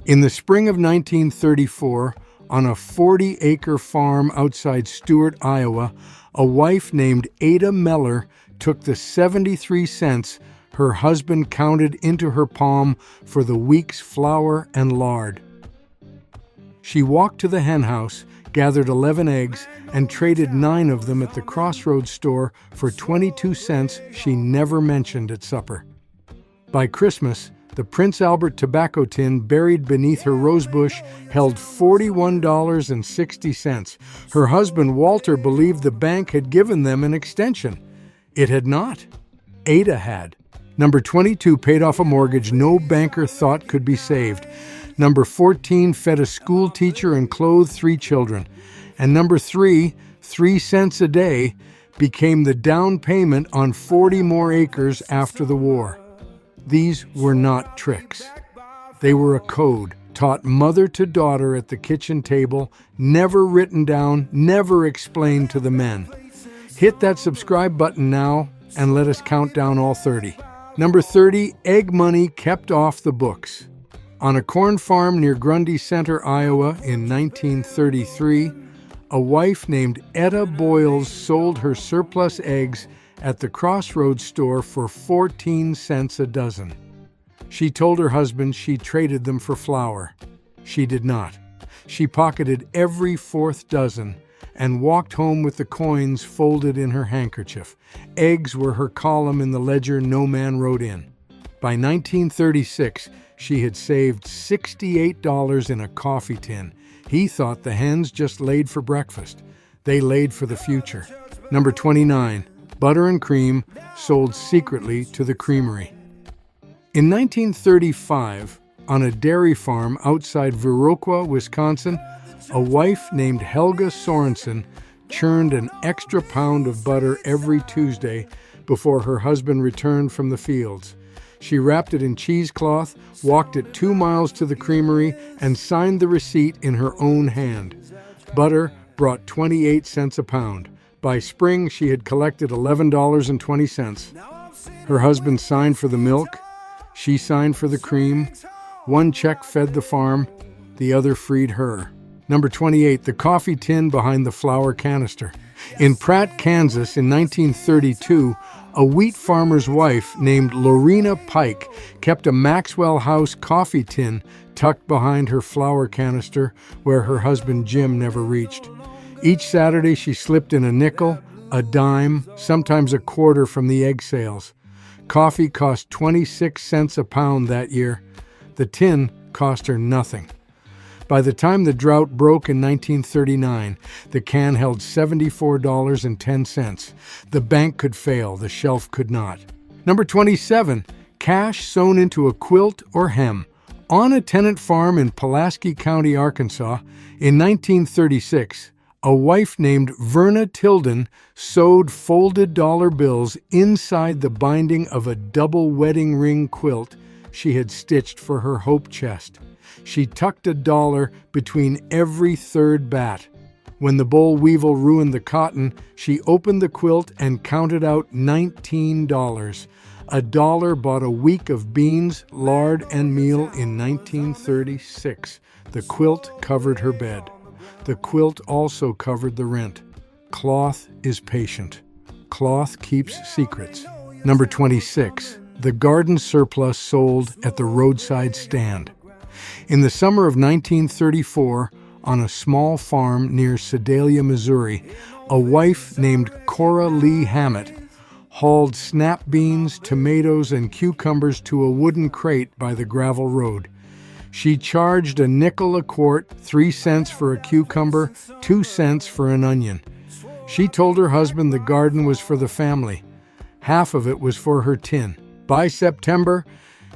In the spring of 1934, on a 40-acre farm outside Stuart, Iowa, a wife named Ada Meller took the 73 cents her husband counted into her palm for the week's flour and lard. She walked to the henhouse, gathered 11 eggs, and traded 9 of them at the Crossroads store for 22 cents she never mentioned at supper. By Christmas, the Prince Albert tobacco tin buried beneath her rosebush held $41.60. Her husband, Walter, believed the bank had given them an extension. It had not. Ada had. Number 22 paid off a mortgage no banker thought could be saved. Number 14 fed a school teacher and clothed 3 children. And number 3, 3 cents a day, became the down payment on 40 more acres after the war. These were not tricks. They were a code taught mother to daughter at the kitchen table, never written down, never explained to the men. Hit that subscribe button now and let us count down all 30. Number 30, egg money kept off the books. On a corn farm near Grundy Center, Iowa in 1933, a wife named Etta Boyles sold her surplus eggs at the Crossroads store for 14 cents a dozen. She told her husband she traded them for flour. She did not. She pocketed every 4th dozen and walked home with the coins folded in her handkerchief. Eggs were her column in the ledger no man wrote in. By 1936, she had saved $68 in a coffee tin. He thought the hens just laid for breakfast. They laid for the future. Number 29. Butter and cream sold secretly to the creamery. In 1935, on a dairy farm outside Viroqua, Wisconsin, a wife named Helga Sorensen churned an extra pound of butter every Tuesday before her husband returned from the fields. She wrapped it in cheesecloth, walked it 2 miles to the creamery, and signed the receipt in her own hand. Butter brought 28 cents a pound. By spring, she had collected $11.20. Her husband signed for the milk. She signed for the cream. One check fed the farm. The other freed her. Number 28, the coffee tin behind the flour canister. In Pratt, Kansas, in 1932, a wheat farmer's wife named Lorena Pike kept a Maxwell House coffee tin tucked behind her flour canister where her husband Jim never reached. Each Saturday, she slipped in a nickel, a dime, sometimes a quarter from the egg sales. Coffee cost 26 cents a pound that year. The tin cost her nothing. By the time the drought broke in 1939, the can held $74.10. The bank could fail, the shelf could not. Number 27, cash sewn into a quilt or hem. On a tenant farm in Pulaski County, Arkansas, in 1936, a wife named Verna Tilden sewed folded dollar bills inside the binding of a double wedding ring quilt she had stitched for her hope chest. She tucked $1 between every 3rd bat. When the boll weevil ruined the cotton, she opened the quilt and counted out $19. $1 bought a week of beans, lard, and meal in 1936. The quilt covered her bed. The quilt also covered the rent. Cloth is patient. Cloth keeps secrets. Number 26, the garden surplus sold at the roadside stand. In the summer of 1934, on a small farm near Sedalia, Missouri, a wife named Cora Lee Hammett hauled snap beans, tomatoes, and cucumbers to a wooden crate by the gravel road. She charged a nickel a quart, 3 cents for a cucumber, 2 cents for an onion. She told her husband the garden was for the family. Half of it was for her tin. By September,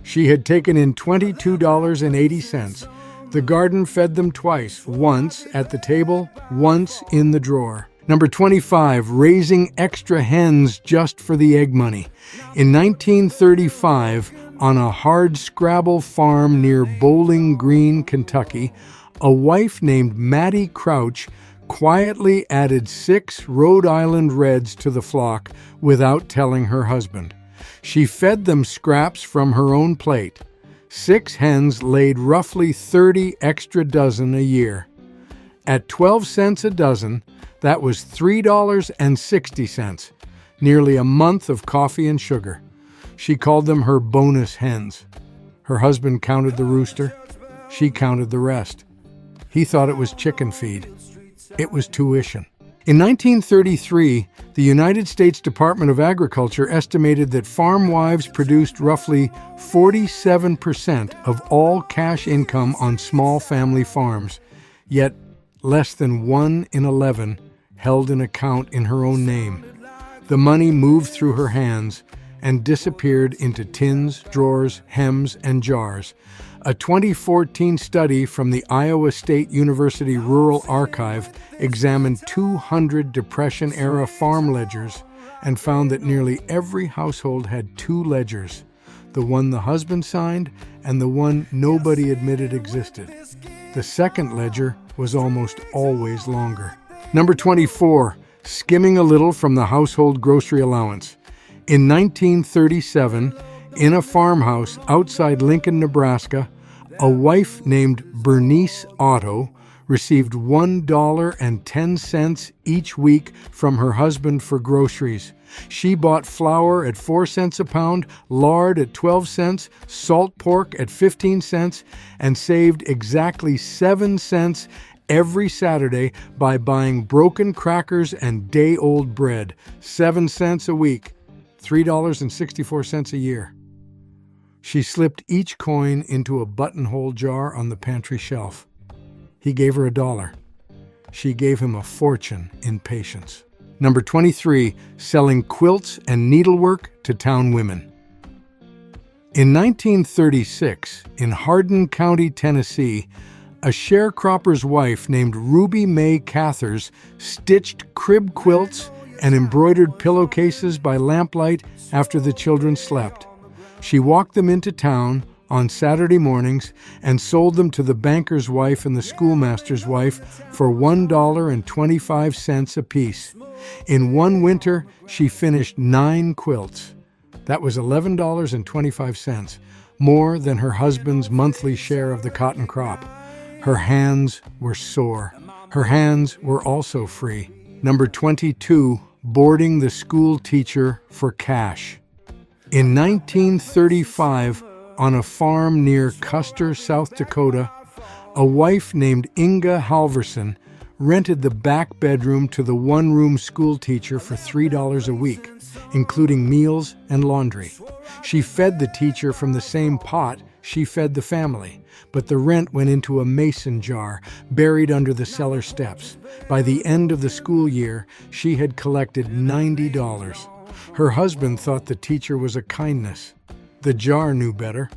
she had taken in $22.80. The garden fed them twice, once at the table, once in the drawer. Number 25, raising extra hens just for the egg money. In 1935, on a hardscrabble farm near Bowling Green, Kentucky, a wife named Mattie Crouch quietly added 6 Rhode Island Reds to the flock without telling her husband. She fed them scraps from her own plate. 6 hens laid roughly 30 extra dozen a year. At 12 cents a dozen, that was $3.60, nearly a month of coffee and sugar. She called them her bonus hens. Her husband counted the rooster. She counted the rest. He thought it was chicken feed. It was tuition. In 1933, the United States Department of Agriculture estimated that farm wives produced roughly 47% of all cash income on small family farms, yet less than 1 in 11 held an account in her own name. The money moved through her hands and disappeared into tins, drawers, hems, and jars. A 2014 study from the Iowa State University Rural Archive examined 200 Depression-era farm ledgers and found that nearly every household had 2 ledgers, the one the husband signed and the one nobody admitted existed. The second ledger was almost always longer. Number 24, skimming a little from the household grocery allowance. In 1937, in a farmhouse outside Lincoln, Nebraska, a wife named Bernice Otto received $1.10 each week from her husband for groceries. She bought flour at 4 cents a pound, lard at 12 cents, salt pork at 15 cents, and saved exactly 7 cents every Saturday by buying broken crackers and day-old bread. 7 cents a week, $3.64 a year. She slipped each coin into a buttonhole jar on the pantry shelf. He gave her $1. She gave him a fortune in patience. Number 23, selling quilts and needlework to town women. In 1936, in Hardin County, Tennessee, a sharecropper's wife named Ruby Mae Cathers stitched crib quilts and embroidered pillowcases by lamplight after the children slept. She walked them into town on Saturday mornings and sold them to the banker's wife and the schoolmaster's wife for $1.25 apiece. In one winter, she finished 9 quilts. That was $11.25, more than her husband's monthly share of the cotton crop. Her hands were sore. Her hands were also free. Number 22, boarding the school teacher for cash. In 1935, on a farm near Custer, South Dakota, a wife named Inga Halverson rented the back bedroom to the one-room school teacher for $3 a week, including meals and laundry. She fed the teacher from the same pot she fed the family, but the rent went into a mason jar buried under the cellar steps. By the end of the school year, she had collected $90. Her husband thought the teacher was a kindness. The jar knew better.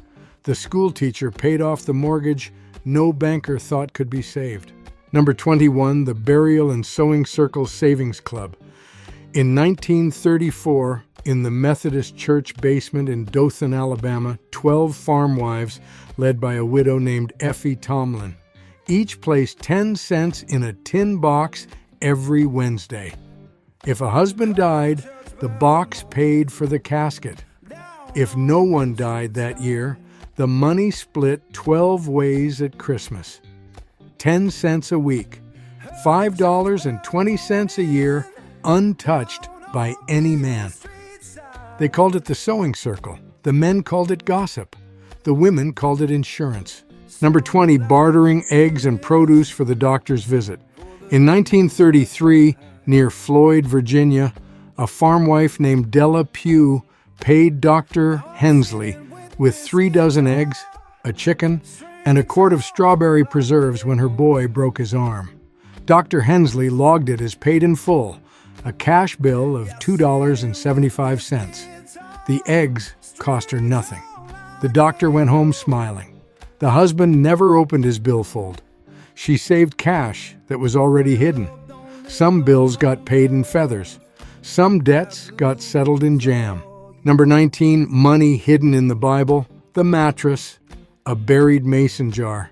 The school teacher paid off the mortgage no banker thought could be saved. Number 21, the Burial and Sewing Circle Savings Club. In 1934, in the Methodist Church basement in Dothan, Alabama, 12 farm wives, led by a widow named Effie Tomlin, each placed 10 cents in a tin box every Wednesday. If a husband died, the box paid for the casket. If no one died that year, the money split 12 ways at Christmas. 10 cents a week, $5.20 a year, untouched by any man. They called it the sewing circle. The men called it gossip. The women called it insurance. Number 20, bartering eggs and produce for the doctor's visit. In 1933, near Floyd, Virginia, a farm wife named Della Pugh paid Dr. Hensley with 3 dozen eggs, a chicken, and a quart of strawberry preserves when her boy broke his arm. Dr. Hensley logged it as paid in full, a cash bill of $2.75. The eggs cost her nothing. The doctor went home smiling. The husband never opened his billfold. She saved cash that was already hidden. Some bills got paid in feathers. Some debts got settled in jam. Number 19, money hidden in the Bible, the mattress, a buried mason jar.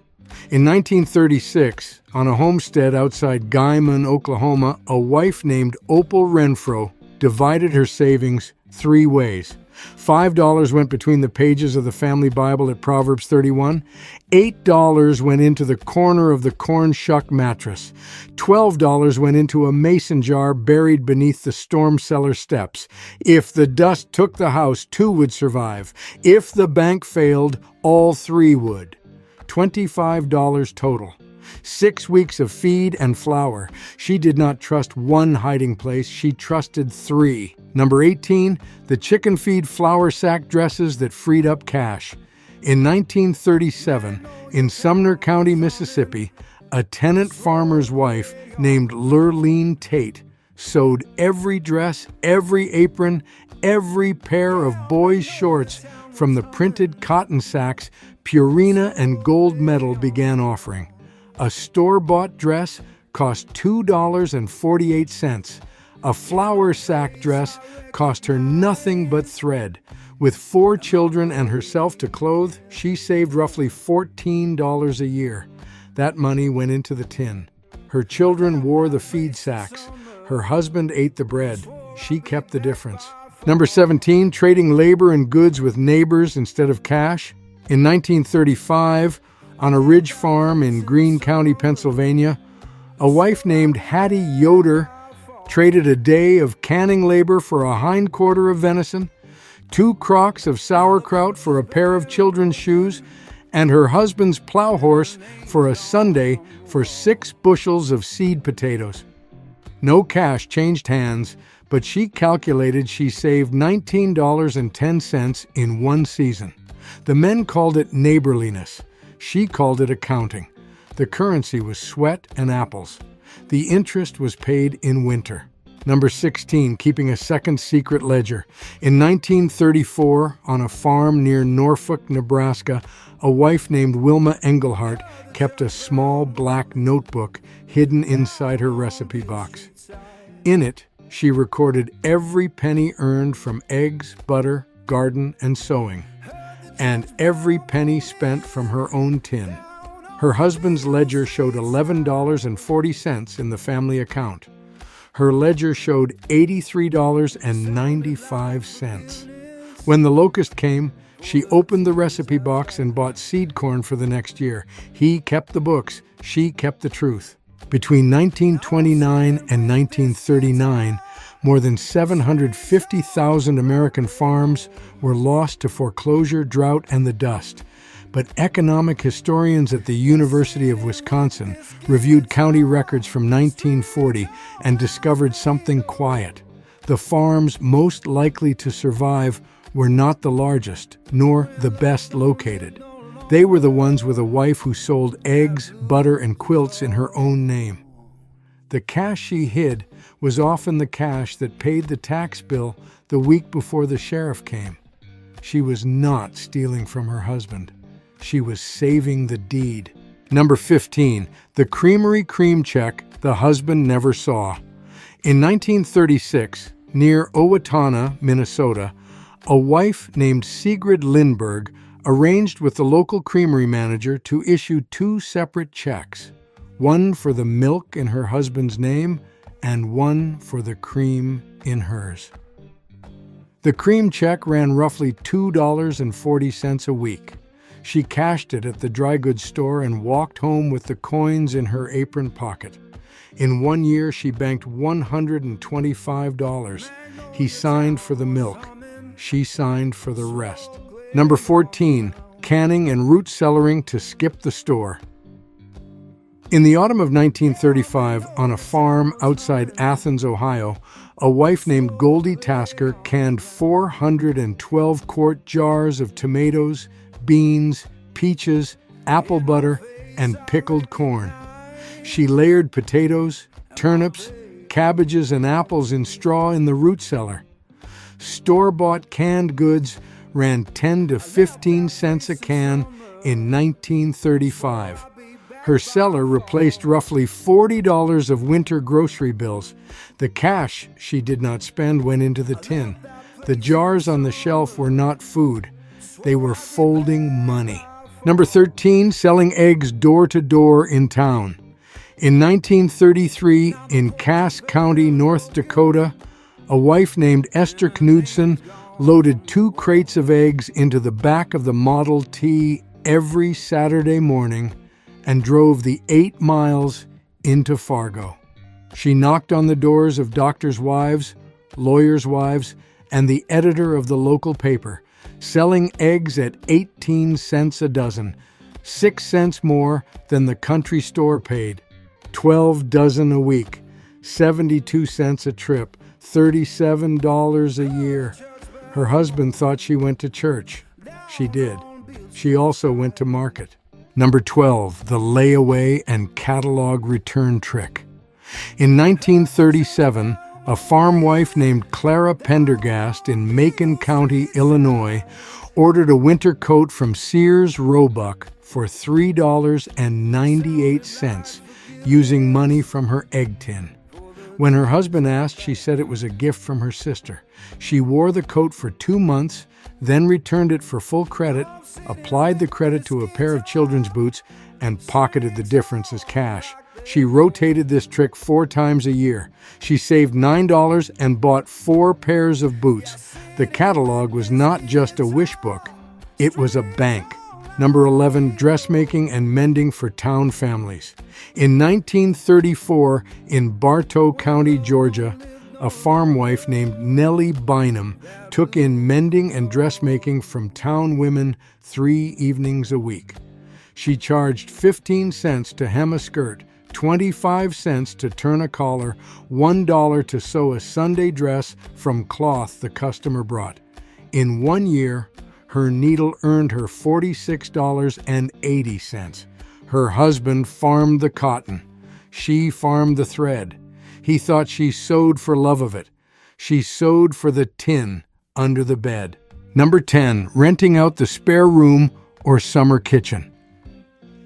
In 1936, on a homestead outside Guyman, Oklahoma, a wife named Opal Renfro divided her savings 3 ways. $5 went between the pages of the family Bible at Proverbs 31. $8 went into the corner of the corn shuck mattress. $12 went into a mason jar buried beneath the storm cellar steps. If the dust took the house, 2 would survive. If the bank failed, all 3 would. $25 total. 6 weeks of feed and flour. She did not trust one hiding place, she trusted 3. Number 18, the chicken feed flour sack dresses that freed up cash. In 1937, in Sumner County, Mississippi, a tenant farmer's wife named Lurleen Tate sewed every dress, every apron, every pair of boys' shorts from the printed cotton sacks Purina and Gold Medal began offering. A store-bought dress cost $2.48. A flour sack dress cost her nothing but thread. With 4 children and herself to clothe, she saved roughly $14 a year. That money went into the tin. Her children wore the feed sacks. Her husband ate the bread. She kept the difference. Number 17, trading labor and goods with neighbors instead of cash. In 1935, on a ridge farm in Greene County, Pennsylvania, a wife named Hattie Yoder traded a day of canning labor for a hindquarter of venison, 2 crocks of sauerkraut for a pair of children's shoes, and her husband's plow horse for a Sunday for 6 bushels of seed potatoes. No cash changed hands, but she calculated she saved $19.10 in one season. The men called it neighborliness. She called it accounting. The currency was sweat and apples. The interest was paid in winter. Number 16, keeping a second secret ledger. In 1934, on a farm near Norfolk, Nebraska, a wife named Wilma Engelhart kept a small black notebook hidden inside her recipe box. In it, she recorded every penny earned from eggs, butter, garden, and sewing, and every penny spent from her own tin. Her husband's ledger showed $11.40 in the family account. Her ledger showed $83.95. When the locust came, she opened the recipe box and bought seed corn for the next year. He kept the books, she kept the truth. Between 1929 and 1939, more than 750,000 American farms were lost to foreclosure, drought, and the dust. But economic historians at the University of Wisconsin reviewed county records from 1940 and discovered something quiet. The farms most likely to survive were not the largest, nor the best located. They were the ones with a wife who sold eggs, butter, and quilts in her own name. The cash she hid was often the cash that paid the tax bill the week before the sheriff came. She was not stealing from her husband. She was saving the deed. Number 15, the creamery cream check the husband never saw. In 1936, near Owatonna, Minnesota, a wife named Sigrid Lindberg arranged with the local creamery manager to issue 2 separate checks, one for the milk in her husband's name and one for the cream in hers. The cream check ran roughly $2.40 a week. She cashed it at the dry goods store and walked home with the coins in her apron pocket. In 1 year, she banked $125. He signed for the milk. She signed for the rest. Number 14, canning and root cellaring to skip the store. In the autumn of 1935, on a farm outside Athens, Ohio, a wife named Goldie Tasker canned 412-quart jars of tomatoes, beans, peaches, apple butter, and pickled corn. She layered potatoes, turnips, cabbages, and apples in straw in the root cellar. Store-bought canned goods ran 10 to 15 cents a can in 1935. Her cellar replaced roughly $40 of winter grocery bills. The cash she did not spend went into the tin. The jars on the shelf were not food. They were folding money. Number 13, selling eggs door to door in town. In 1933, in Cass County, North Dakota, a wife named Esther Knudsen loaded 2 crates of eggs into the back of the Model T every Saturday morning, and drove the 8 miles into Fargo. She knocked on the doors of doctors' wives, lawyers' wives, and the editor of the local paper, selling eggs at 18 cents a dozen, 6 cents more than the country store paid. 12 dozen a week, 72 cents a trip, $37 a year. Her husband thought she went to church. She did. She also went to market. Number 12, the layaway and catalog return trick. In 1937, a farm wife named Clara Pendergast in Macon County, Illinois, ordered a winter coat from Sears Roebuck for $3.98, using money from her egg tin. When her husband asked, she said it was a gift from her sister. She wore the coat for 2 months, then returned it for full credit, applied the credit to a pair of children's boots, and pocketed the difference as cash. She rotated this trick 4 times a year. She saved $9 and bought 4 pairs of boots. The catalog was not just a wish book, it was a bank. Number 11, dressmaking and mending for town families. In 1934, in Bartow County, Georgia, a farm wife named Nellie Bynum took in mending and dressmaking from town women 3 evenings a week. She charged 15 cents to hem a skirt, 25 cents to turn a collar, $1 to sew a Sunday dress from cloth the customer brought. In 1 year, her needle earned her $46.80. Her husband farmed the cotton. She farmed the thread. He thought she sewed for love of it. She sewed for the tin under the bed. Number 10, renting out the spare room or summer kitchen.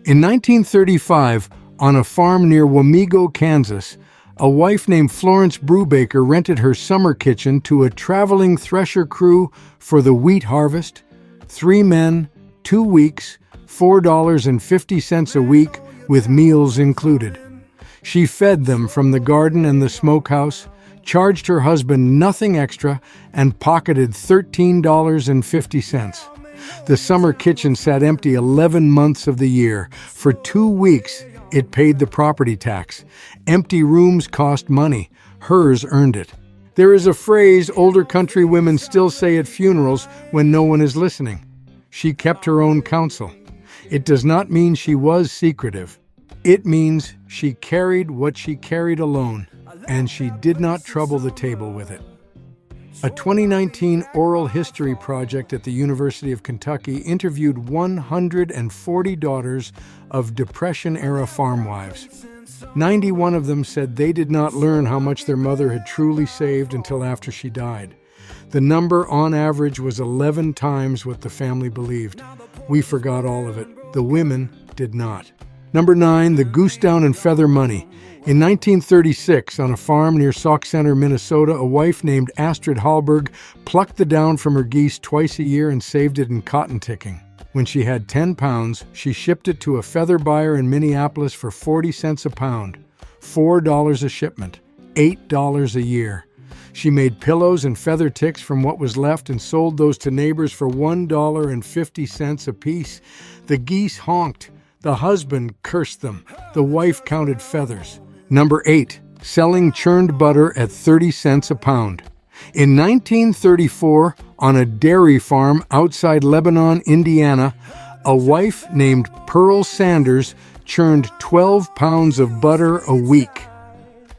In 1935, on a farm near Wamego, Kansas, a wife named Florence Brubaker rented her summer kitchen to a traveling thresher crew for the wheat harvest. 3 men, 2 weeks, $4.50 a week, with meals included. She fed them from the garden and the smokehouse, charged her husband nothing extra, and pocketed $13.50. The summer kitchen sat empty 11 months of the year. For 2 weeks, it paid the property tax. Empty rooms cost money. Hers earned it. There is a phrase older country women still say at funerals when no one is listening. She kept her own counsel. It does not mean she was secretive. It means she carried what she carried alone, and she did not trouble the table with it. A 2019 oral history project at the University of Kentucky interviewed 140 daughters of Depression-era farm wives. 91 of them said they did not learn how much their mother had truly saved until after she died. The number, on average, was 11 times what the family believed. We forgot all of it. The women did not. Number 9, the goose down and feather money. In 1936, on a farm near Sauk Center, Minnesota, a wife named Astrid Hallberg plucked the down from her geese twice a year and saved it in cotton ticking. When she had 10 pounds, she shipped it to a feather buyer in Minneapolis for 40 cents a pound, $4 a shipment, $8 a year. She made pillows and feather ticks from what was left and sold those to neighbors for $1.50 apiece. The geese honked. The husband cursed them. The wife counted feathers. Number 8, selling churned butter at 30 cents a pound. In 1934, on a dairy farm outside Lebanon, Indiana, a wife named Pearl Sanders churned 12 pounds of butter a week.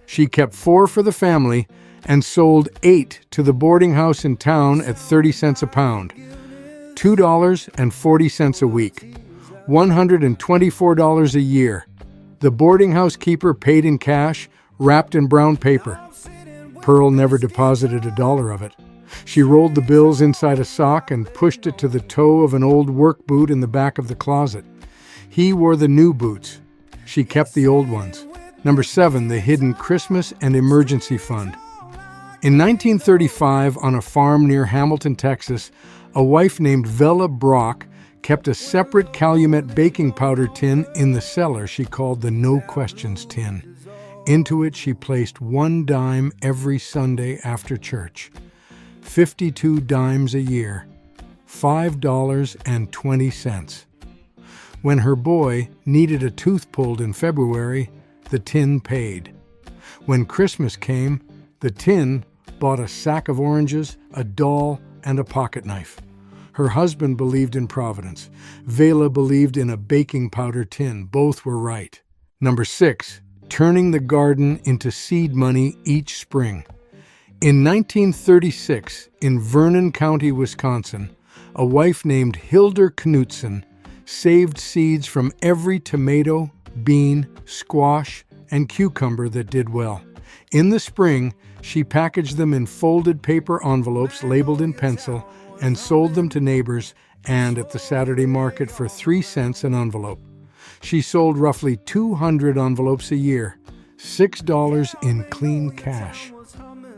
She kept 4 for the family and sold 8 to the boarding house in town at 30 cents a pound, $2.40 a week, $124 a year. The boarding house keeper paid in cash, wrapped in brown paper. Pearl never deposited $1 of it. She rolled the bills inside a sock and pushed it to the toe of an old work boot in the back of the closet. He wore the new boots. She kept the old ones. Number 7, the hidden Christmas and emergency fund. In 1935, on a farm near Hamilton, Texas, a wife named Vella Brock kept a separate Calumet baking powder tin in the cellar she called the no questions tin. Into it she placed 1 dime every Sunday after church. 52 dimes a year, $5.20. When her boy needed a tooth pulled in February, the tin paid. When Christmas came, the tin bought a sack of oranges, a doll, and a pocket knife. Her husband believed in providence. Vela believed in a baking powder tin. Both were right. Number 6, turning the garden into seed money each spring. In 1936, in Vernon County, Wisconsin, a wife named Hilda Knutson saved seeds from every tomato, bean, squash, and cucumber that did well. In the spring, she packaged them in folded paper envelopes labeled in pencil and sold them to neighbors and at the Saturday market for 3 cents an envelope. She sold roughly 200 envelopes a year, $6 in clean cash.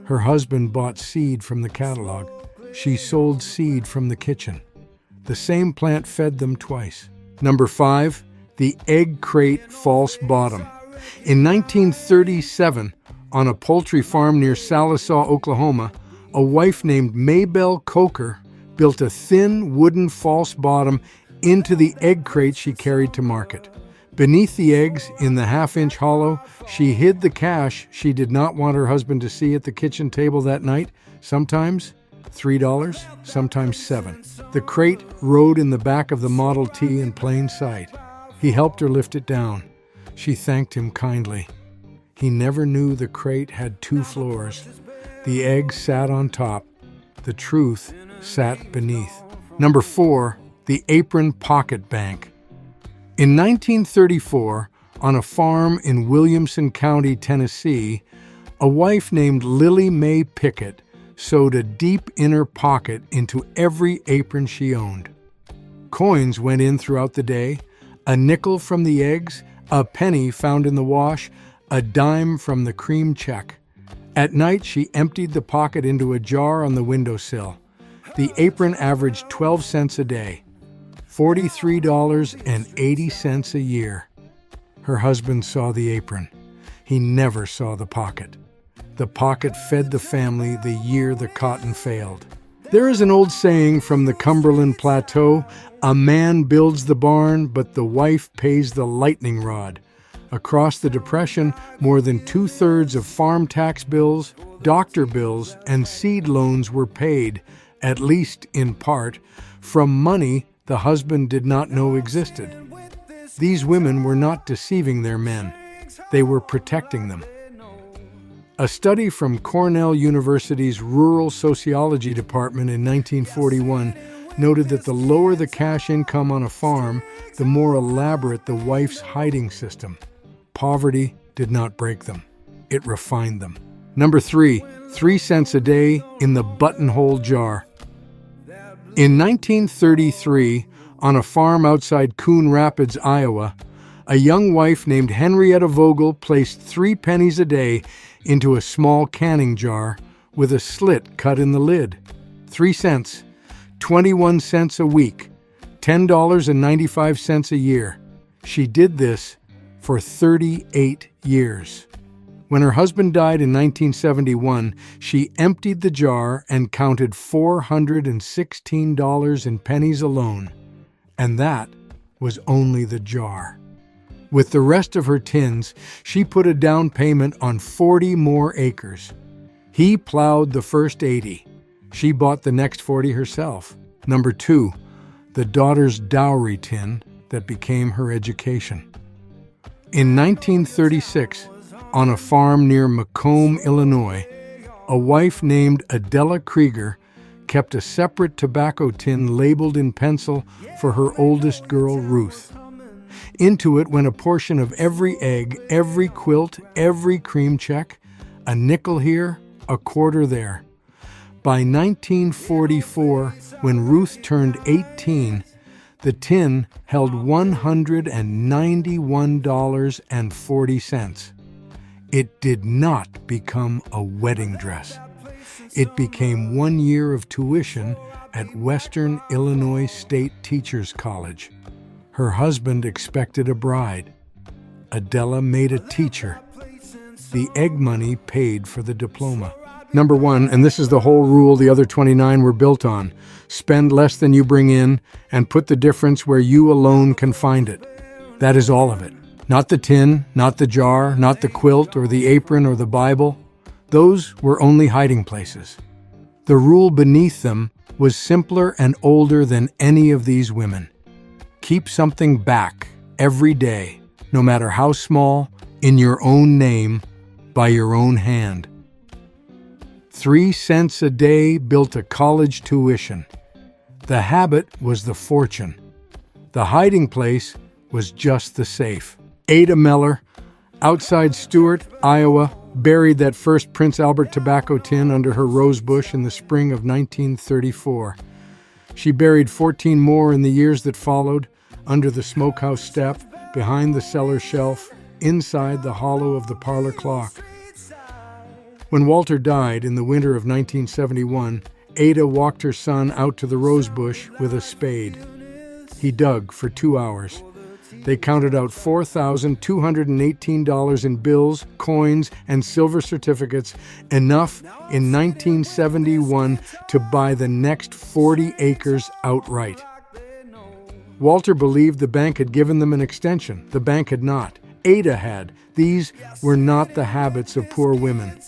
Her husband bought seed from the catalog. She sold seed from the kitchen. The same plant fed them twice. Number 5, the egg crate false bottom. In 1937, on a poultry farm near Sallisaw, Oklahoma, a wife named Maybelle Coker built a thin wooden false bottom into the egg crate she carried to market. Beneath the eggs, in the half-inch hollow, she hid the cash she did not want her husband to see at the kitchen table that night, sometimes $3, sometimes $7. The crate rode in the back of the Model T in plain sight. He helped her lift it down. She thanked him kindly. He never knew the crate had 2 floors. The eggs sat on top. The truth sat beneath. Number 4, the apron pocket bank. In 1934, on a farm in Williamson County, Tennessee, a wife named Lily Mae Pickett sewed a deep inner pocket into every apron she owned. Coins went in throughout the day, a nickel from the eggs, a penny found in the wash, a dime from the cream check. At night, she emptied the pocket into a jar on the windowsill. The apron averaged 12 cents a day, $43.80 a year. Her husband saw the apron. He never saw the pocket. The pocket fed the family the year the cotton failed. There is an old saying from the Cumberland Plateau, "A man builds the barn, but the wife pays the lightning rod." Across the Depression, more than 2/3 of farm tax bills, doctor bills, and seed loans were paid, at least in part, from money the husband did not know existed. These women were not deceiving their men. They were protecting them. A study from Cornell University's Rural Sociology Department in 1941 noted that the lower the cash income on a farm, the more elaborate the wife's hiding system. Poverty did not break them. It refined them. Number 3, 3 cents a day in the buttonhole jar. In 1933, on a farm outside Coon Rapids, Iowa, a young wife named Henrietta Vogel placed 3 pennies a day into a small canning jar with a slit cut in the lid. 3 cents, 21 cents a week, $10.95 a year. She did this for 38 years. When her husband died in 1971, she emptied the jar and counted $416 in pennies alone. And that was only the jar. With the rest of her tins, she put a down payment on 40 more acres. He plowed the first 80. She bought the next 40 herself. Number 2, the daughter's dowry tin that became her education. In 1936, on a farm near Macomb, Illinois, a wife named Adela Krieger kept a separate tobacco tin labeled in pencil for her oldest girl, Ruth. Into it went a portion of every egg, every quilt, every cream check, a nickel here, a quarter there. By 1944, when Ruth turned 18, the tin held $191.40. It did not become a wedding dress. It became 1 year of tuition at Western Illinois State Teachers College. Her husband expected a bride. Adela made a teacher. The egg money paid for the diploma. Number 1, and this is the whole rule the other 29 were built on: spend less than you bring in and put the difference where you alone can find it. That is all of it. Not the tin, not the jar, not the quilt or the apron or the Bible. Those were only hiding places. The rule beneath them was simpler and older than any of these women. Keep something back every day, no matter how small, in your own name, by your own hand. 3 cents a day built a college tuition. The habit was the fortune. The hiding place was just the safe. Ada Meller, outside Stewart, Iowa, buried that first Prince Albert tobacco tin under her rose bush in the spring of 1934. She buried 14 more in the years that followed, under the smokehouse step, behind the cellar shelf, inside the hollow of the parlor clock. When Walter died in the winter of 1971, Ada walked her son out to the rose bush with a spade. He dug for 2 hours. They counted out $4,218 in bills, coins, and silver certificates, enough in 1971 to buy the next 40 acres outright. Walter believed the bank had given them an extension. The bank had not. Ada had. These were not the habits of poor women.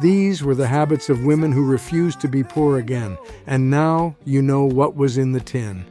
These were the habits of women who refused to be poor again. And now you know what was in the tin.